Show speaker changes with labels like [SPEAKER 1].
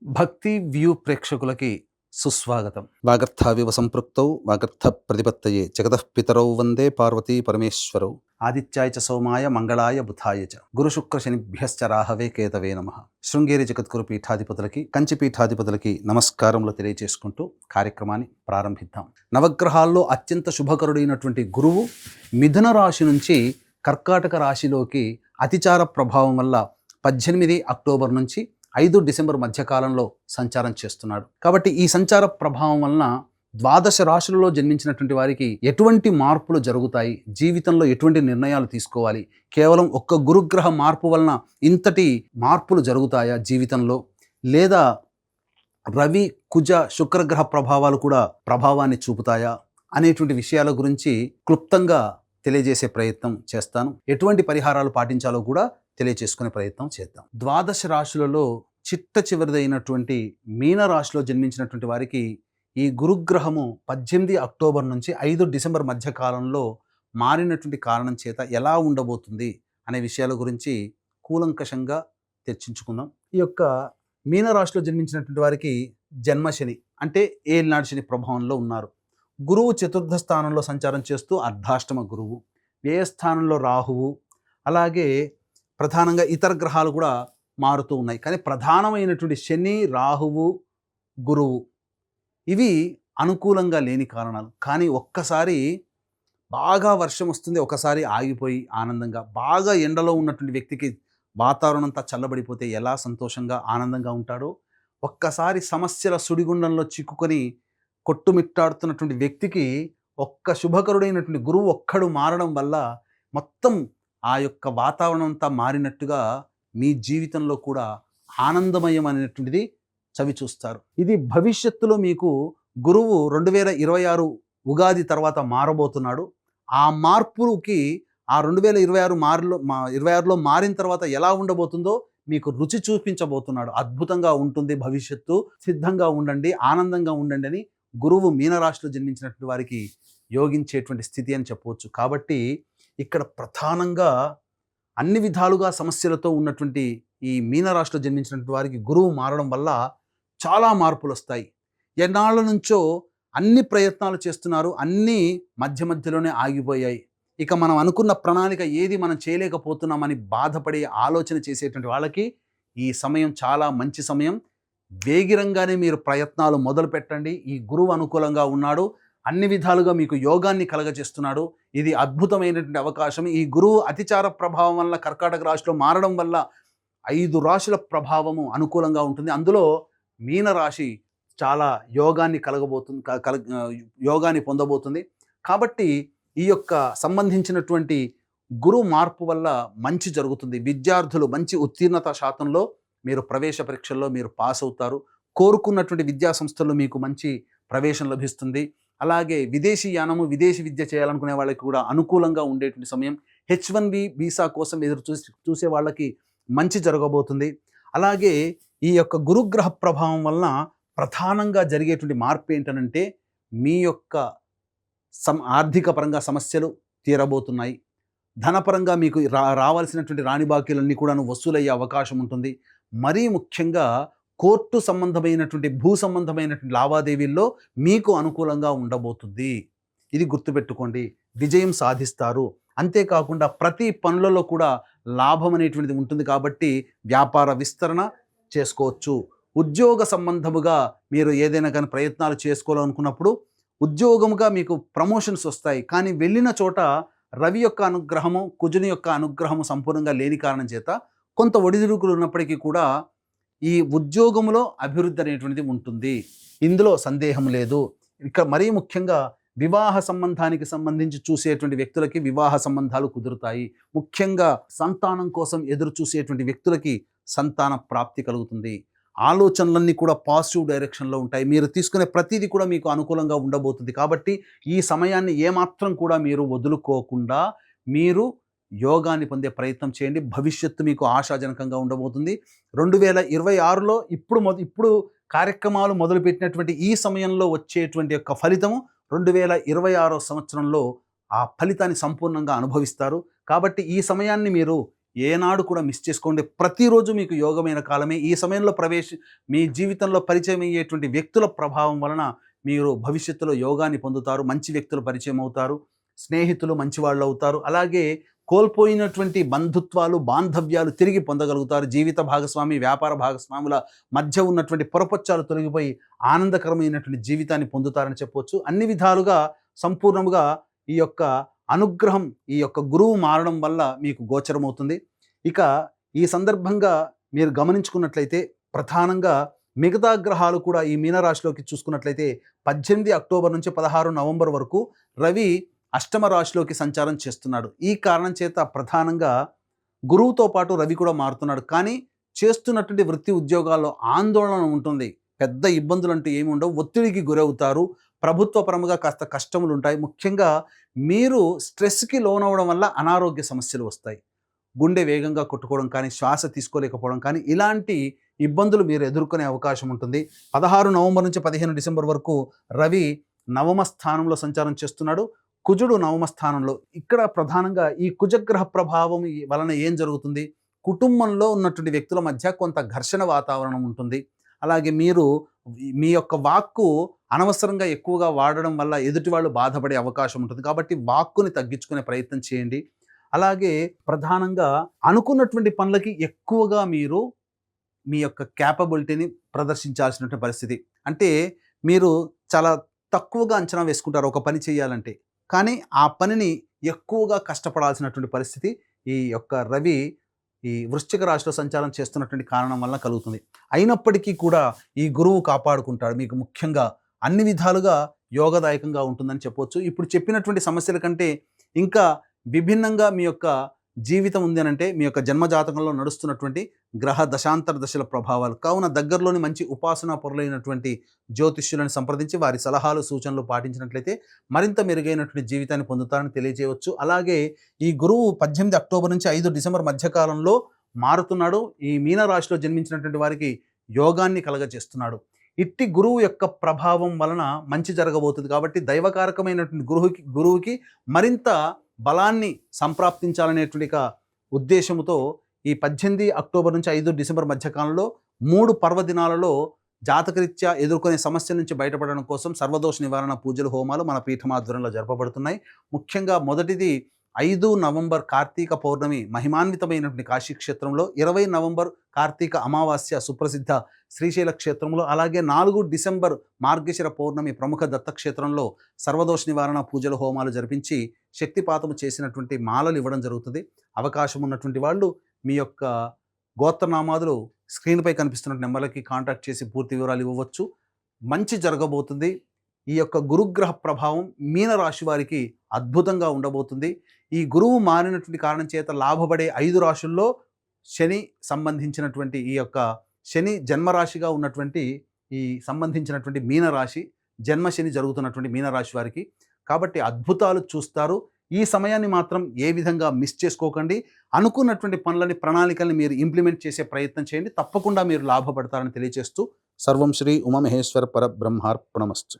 [SPEAKER 1] భక్తి వ్యూ ప్రేక్షకులకి సుస్వాగతం. వాగర్థావివ సంపృక్తౌ వాగర్థ ప్రతిపత్తయే జగతః పితరౌ వందే పార్వతీ పరమేశ్వరౌ ఆదిత్యాయ చ సోమాయ మంగళాయ బుధాయ చ గురు శుక్ర శనిభ్యశ్చ రాహవే కేతవే నమః. శృంగేరి జగద్గురు పీఠాధిపతులకి కంచి పీఠాధిపతులకి నమస్కారములు తెలియచేసుకుంటూ కార్యక్రమాన్ని ప్రారంభిద్దాం. నవగ్రహాల్లో అత్యంత శుభకరుడైనటువంటి గురువు మిథున రాశి నుంచి కర్కాటక రాశిలోకి అతిచార ప్రభావం వల్ల 18 అక్టోబర్ నుంచి 5 డిసెంబర్ మధ్యకాలంలో సంచారం చేస్తున్నాడు. కాబట్టి ఈ సంచార ప్రభావం వలన ద్వాదశ రాశులలో జన్మించినటువంటి వారికి ఎటువంటి మార్పులు జరుగుతాయి, జీవితంలో ఎటువంటి నిర్ణయాలు తీసుకోవాలి, కేవలం ఒక్క గురుగ్రహ మార్పు వలన ఇంతటి మార్పులు జరుగుతాయా జీవితంలో, లేదా రవి కుజ శుక్రగ్రహ ప్రభావాలు కూడా ప్రభావాన్ని చూపుతాయా అనేటువంటి విషయాల గురించి క్లుప్తంగా తెలియజేసే ప్రయత్నం చేస్తాను. ఎటువంటి పరిహారాలు పాటించాలో కూడా తెలియచేసుకునే ప్రయత్నం చేద్దాం. ద్వాదశ రాశులలో చిట్ట చివరిదైనటువంటి మీన రాశిలో జన్మించినటువంటి వారికి ఈ గురుగ్రహము 18 అక్టోబర్ నుంచి 5 డిసెంబర్ మధ్య కాలంలో మారినటువంటి కారణం చేత ఎలా ఉండబోతుంది అనే విషయాల గురించి కూలంకషంగా చర్చించుకుందాం. ఈ యొక్క మీన రాశిలో జన్మించినటువంటి వారికి జన్మశని అంటే ఏలినాడు శని ప్రభావంలో ఉన్నారు. గురువు చతుర్థ స్థానంలో సంచారం చేస్తూ అర్ధాష్టమ గురువు, వ్యయస్థానంలో రాహువు, అలాగే ప్రధానంగా ఇతర గ్రహాలు కూడా మారుతూ ఉన్నాయి. కానీ ప్రధానమైనటువంటి శని, రాహువు, గురువు ఇవి అనుకూలంగా లేని కారణాలు. కానీ ఒక్కసారి బాగా వర్షం వస్తుంది, ఒకసారి ఆగిపోయి ఆనందంగా, బాగా ఎండలో ఉన్నటువంటి వ్యక్తికి వాతావరణం అంతా చల్లబడిపోతే ఎలా సంతోషంగా ఆనందంగా ఉంటాడో, ఒక్కసారి సమస్యల సుడిగుండంలో చిక్కుకొని కొట్టుమిట్టాడుతున్నటువంటి వ్యక్తికి ఒక్క శుభకరుడైనటువంటి గురువు ఒక్కడు మారడం వల్ల మొత్తం ఆ యొక్క వాతావరణం అంతా మారినట్టుగా మీ జీవితంలో కూడా ఆనందమయం అనేటువంటిది చవి చూస్తారు. ఇది భవిష్యత్తులో మీకు గురువు 2026 ఉగాది తర్వాత మారబోతున్నాడు. ఆ మార్పుకి ఆ 2026లో మారిన తర్వాత ఎలా ఉండబోతుందో మీకు రుచి చూపించబోతున్నాడు. అద్భుతంగా ఉంటుంది భవిష్యత్తు, సిద్ధంగా ఉండండి, ఆనందంగా ఉండండి అని గురువు మీనరాశిలో జన్మించినటువంటి వారికి యోగించేటువంటి స్థితి అని చెప్పవచ్చు. కాబట్టి ఇక్కడ ప్రధానంగా అన్ని విధాలుగా సమస్యలతో ఉన్నటువంటి ఈ మీనరాశిలో జన్మించినటువంటి వారికి గురువు మారడం వల్ల చాలా మార్పులు వస్తాయి. ఎన్నాళ్ళ నుంచో అన్ని ప్రయత్నాలు చేస్తున్నారు, అన్నీ మధ్య మధ్యలోనే ఆగిపోయాయి. ఇక మనం అనుకున్న ప్రణాళిక ఏది మనం చేయలేకపోతున్నామని బాధపడి ఆలోచన చేసేటువంటి వాళ్ళకి ఈ సమయం చాలా మంచి సమయం. వేగిరంగానే మీరు ప్రయత్నాలు మొదలు పెట్టండి. ఈ గురువు అనుకూలంగా ఉన్నాడు, అన్ని విధాలుగా మీకు యోగాన్ని కలగజేస్తున్నాడు. ఇది అద్భుతమైనటువంటి అవకాశం. ఈ గురువు అతిచార ప్రభావం వల్ల కర్కాటక రాశిలో మారడం వల్ల 5 రాశుల ప్రభావము అనుకూలంగా ఉంటుంది. అందులో మీన రాశి చాలా యోగాన్ని యోగాన్ని పొందబోతుంది. కాబట్టి ఈ యొక్క సంబంధించినటువంటి గురువు మార్పు వల్ల మంచి జరుగుతుంది. విద్యార్థులు మంచి ఉత్తీర్ణత శాతంలో మీరు ప్రవేశ పరీక్షల్లో మీరు పాస్ అవుతారు. కోరుకున్నటువంటి విద్యా సంస్థల్లో మీకు మంచి ప్రవేశం లభిస్తుంది. అలాగే విదేశీ యానము, విదేశీ విద్య చేయాలనుకునే వాళ్ళకి కూడా అనుకూలంగా ఉండేటువంటి సమయం. H1B వీసా కోసం చూసే వాళ్ళకి మంచి జరగబోతుంది. అలాగే ఈ యొక్క గురుగ్రహ ప్రభావం వలన ప్రధానంగా జరిగేటువంటి మార్పు ఏంటనంటే మీ యొక్క ఆర్థిక పరంగా సమస్యలు తీరబోతున్నాయి. ధనపరంగా మీకు రావాల్సినటువంటి రాణి బాకీలన్నీ కూడా వసూలయ్యే అవకాశం ఉంటుంది. మరీ ముఖ్యంగా కోర్టు సంబంధమైనటువంటి భూ సంబంధమైనటువంటి లావాదేవీల్లో మీకు అనుకూలంగా ఉండబోతుంది. ఇది గుర్తుపెట్టుకోండి. విజయం సాధిస్తారు. అంతేకాకుండా ప్రతి పనులలో కూడా లాభం అనేటువంటిది ఉంటుంది. కాబట్టి వ్యాపార విస్తరణ చేసుకోవచ్చు. ఉద్యోగ సంబంధముగా మీరు ఏదైనా కానీ ప్రయత్నాలు చేసుకోవాలనుకున్నప్పుడు ఉద్యోగముగా మీకు ప్రమోషన్స్ వస్తాయి. కానీ వెళ్ళిన చోట రవి యొక్క అనుగ్రహము, కుజుని యొక్క అనుగ్రహము సంపూర్ణంగా లేని కారణం చేత కొంత ఒడిదుడుకులు ఉన్నప్పటికీ కూడా ఈ ఉద్యోగంలో అభివృద్ధి అనేటువంటిది ఉంటుంది. ఇందులో సందేహం లేదు. ఇక మరీ ముఖ్యంగా వివాహ సంబంధానికి సంబంధించి చూసేటువంటి వ్యక్తులకి వివాహ సంబంధాలు కుదురుతాయి. ముఖ్యంగా సంతానం కోసం ఎదురు చూసేటువంటి వ్యక్తులకి సంతాన ప్రాప్తి కలుగుతుంది. ఆలోచనలన్నీ కూడా పాజిటివ్ డైరెక్షన్లో ఉంటాయి. మీరు తీసుకునే ప్రతిదీ కూడా మీకు అనుకూలంగా ఉండబోతుంది. కాబట్టి ఈ సమయాన్ని ఏమాత్రం కూడా మీరు వదులుకోకుండా మీరు యోగాన్ని పొందే ప్రయత్నం చేయండి. భవిష్యత్తు మీకు ఆశాజనకంగా ఉండబోతుంది. 2026లో ఇప్పుడు కార్యక్రమాలు మొదలుపెట్టినటువంటి ఈ సమయంలో వచ్చేటువంటి యొక్క ఫలితము 2026 సంవత్సరంలో ఆ ఫలితాన్ని సంపూర్ణంగా అనుభవిస్తారు. కాబట్టి ఈ సమయాన్ని మీరు ఏనాడు కూడా మిస్ చేసుకోండి. ప్రతిరోజు మీకు యోగమైన కాలమే. ఈ సమయంలో మీ జీవితంలో పరిచయం అయ్యేటువంటి వ్యక్తుల ప్రభావం వలన మీరు భవిష్యత్తులో యోగాన్ని పొందుతారు. మంచి వ్యక్తులు పరిచయం అవుతారు. స్నేహితులు మంచివాళ్ళు అవుతారు. అలాగే కోల్పోయినటువంటి బంధుత్వాలు, బాంధవ్యాలు తిరిగి పొందగలుగుతారు. జీవిత భాగస్వామి, వ్యాపార భాగస్వాముల మధ్య ఉన్నటువంటి పొరపచ్చాలు తొలగిపోయి ఆనందకరమైనటువంటి జీవితాన్ని పొందుతారని చెప్పొచ్చు. అన్ని విధాలుగా సంపూర్ణముగా ఈ యొక్క అనుగ్రహం, ఈ యొక్క గురువు మారడం వల్ల మీకు గోచరమవుతుంది. ఇక ఈ సందర్భంగా మీరు గమనించుకున్నట్లయితే ప్రధానంగా మిగతా గ్రహాలు కూడా ఈ మీనరాశిలోకి చూసుకున్నట్లయితే 18 అక్టోబర్ నుంచి 16 నవంబర్ వరకు రవి అష్టమ రాశిలోకి సంచారం చేస్తున్నాడు. ఈ కారణం చేత ప్రధానంగా గురువుతో పాటు రవి కూడా మారుతున్నాడు. కానీ చేస్తున్నటువంటి వృత్తి ఉద్యోగాల్లో ఆందోళన ఉంటుంది. పెద్ద ఇబ్బందులు అంటూ ఏమి ఉండవు. ఒత్తిడికి గురవుతారు. ప్రభుత్వ పరముగా కాస్త కష్టములు ఉంటాయి. ముఖ్యంగా మీరు స్ట్రెస్కి లోనవడం వల్ల అనారోగ్య సమస్యలు వస్తాయి. గుండె వేగంగా కొట్టుకోవడం కానీ, శ్వాస తీసుకోలేకపోవడం కానీ, ఇలాంటి ఇబ్బందులు మీరు ఎదుర్కొనే అవకాశం ఉంటుంది. 16 నవంబర్ నుంచి 15 డిసెంబర్ వరకు రవి నవమ స్థానంలో సంచారం చేస్తున్నాడు. కుజుడు నవమ స్థానంలో. ఇక్కడ ప్రధానంగా ఈ కుజగ్రహ ప్రభావం వలన ఏం జరుగుతుంది? కుటుంబంలో ఉన్నటువంటి వ్యక్తుల మధ్య కొంత ఘర్షణ వాతావరణం ఉంటుంది. అలాగే మీరు మీ యొక్క వాక్కు అనవసరంగా ఎక్కువగా వాడడం వల్ల ఎదుటి వాళ్ళు బాధపడే అవకాశం ఉంటుంది. కాబట్టి వాక్కుని తగ్గించుకునే ప్రయత్నం చేయండి. అలాగే ప్రధానంగా అనుకున్నటువంటి పనులకి ఎక్కువగా మీరు మీ యొక్క క్యాపబిలిటీని ప్రదర్శించాల్సినటువంటి పరిస్థితి. అంటే మీరు చాలా తక్కువగా అంచనా వేసుకుంటారు ఒక పని చేయాలంటే. కానీ ఆ పనిని ఎక్కువగా కష్టపడాల్సినటువంటి పరిస్థితి ఈ యొక్క రవి ఈ వృశ్చిక రాశిలో సంచారం చేస్తున్నటువంటి కారణం వలన కలుగుతుంది. అయినప్పటికీ కూడా ఈ గురువు కాపాడుకుంటాడు. మీకు ముఖ్యంగా అన్ని విధాలుగా యోగదాయకంగా ఉంటుందని చెప్పవచ్చు. ఇప్పుడు చెప్పినటువంటి సమస్యల కంటే ఇంకా విభిన్నంగా మీ యొక్క జీవితం ఉంది అనంటే మీ యొక్క జన్మజాతకంలో నడుస్తున్నటువంటి గ్రహ దశాంతర దశల ప్రభావాలు. కావున దగ్గరలోని మంచి ఉపాసనా పరులైనటువంటి జ్యోతిష్యులను సంప్రదించి వారి సలహాలు సూచనలు పాటించినట్లయితే మరింత మెరుగైనటువంటి జీవితాన్ని పొందుతారని తెలియజేయవచ్చు. అలాగే ఈ గురువు 18 అక్టోబర్ నుంచి 5 డిసెంబర్ మధ్యకాలంలో మారుతున్నాడు. ఈ మీనరాశిలో జన్మించినటువంటి వారికి యోగాన్ని కలగజేస్తున్నాడు. ఇట్టి గురువు యొక్క ప్రభావం వలన మంచి జరగబోతుంది. కాబట్టి దైవకారకమైనటువంటి గురువుకి మరింత బలాన్ని సంప్రాప్తించాలనేటువంటి ఉద్దేశంతో ఈ 18 అక్టోబర్ నుంచి 5 డిసెంబర్ మధ్యకాలంలో 3 పర్వదినాలలో జాతకరీత్యా ఎదుర్కొనే సమస్యల నుంచి బయటపడడం కోసం సర్వదోష నివారణ పూజలు, హోమాలు మన పీఠమాధ్వర్యంలో జరపబడుతున్నాయి. ముఖ్యంగా మొదటిది 5 నవంబర్ కార్తీక పౌర్ణమి మహిమాన్వితమైనటువంటి కాశీక్షేత్రంలో, 20 నవంబర్ కార్తీక అమావాస్య సుప్రసిద్ధ శ్రీశైల క్షేత్రంలో, అలాగే 4 డిసెంబర్ మార్గశిర పౌర్ణమి ప్రముఖ దత్తక్షేత్రంలో సర్వదోష నివారణ పూజలు, హోమాలు జరిపించి శక్తిపాతము చేసినటువంటి మాలలు ఇవ్వడం జరుగుతుంది. అవకాశం ఉన్నటువంటి వాళ్ళు మీ యొక్క గోత్రనామాదులు స్క్రీన్పై కనిపిస్తున్న నెంబర్లకి కాంటాక్ట్ చేసి పూర్తి వివరాలు ఇవ్వవచ్చు. మంచి జరగబోతుంది. ఈ యొక్క గురుగ్రహ ప్రభావం మీనరాశి వారికి అద్భుతంగా ఉండబోతుంది. ఈ గురువు మారినటువంటి కారణం చేత లాభపడే 5 రాశుల్లో శని సంబంధించినటువంటి ఈ యొక్క శని జన్మరాశిగా ఉన్నటువంటి ఈ సంబంధించినటువంటి మీనరాశి, జన్మశని జరుగుతున్నటువంటి మీనరాశి వారికి. కాబట్టి అద్భుతాలు చూస్తారు. ఈ సమయాన్ని మాత్రం ఏ విధంగా మిస్ చేసుకోకండి. అనుకున్నటువంటి పనులని, ప్రణాళికల్ని మీరు ఇంప్లిమెంట్ చేసే ప్రయత్నం చేయండి. తప్పకుండా మీరు లాభపడతారని తెలియజేస్తూ సర్వం శ్రీ ఉమామహేశ్వర పరబ్రహ్మార్పణమస్తు.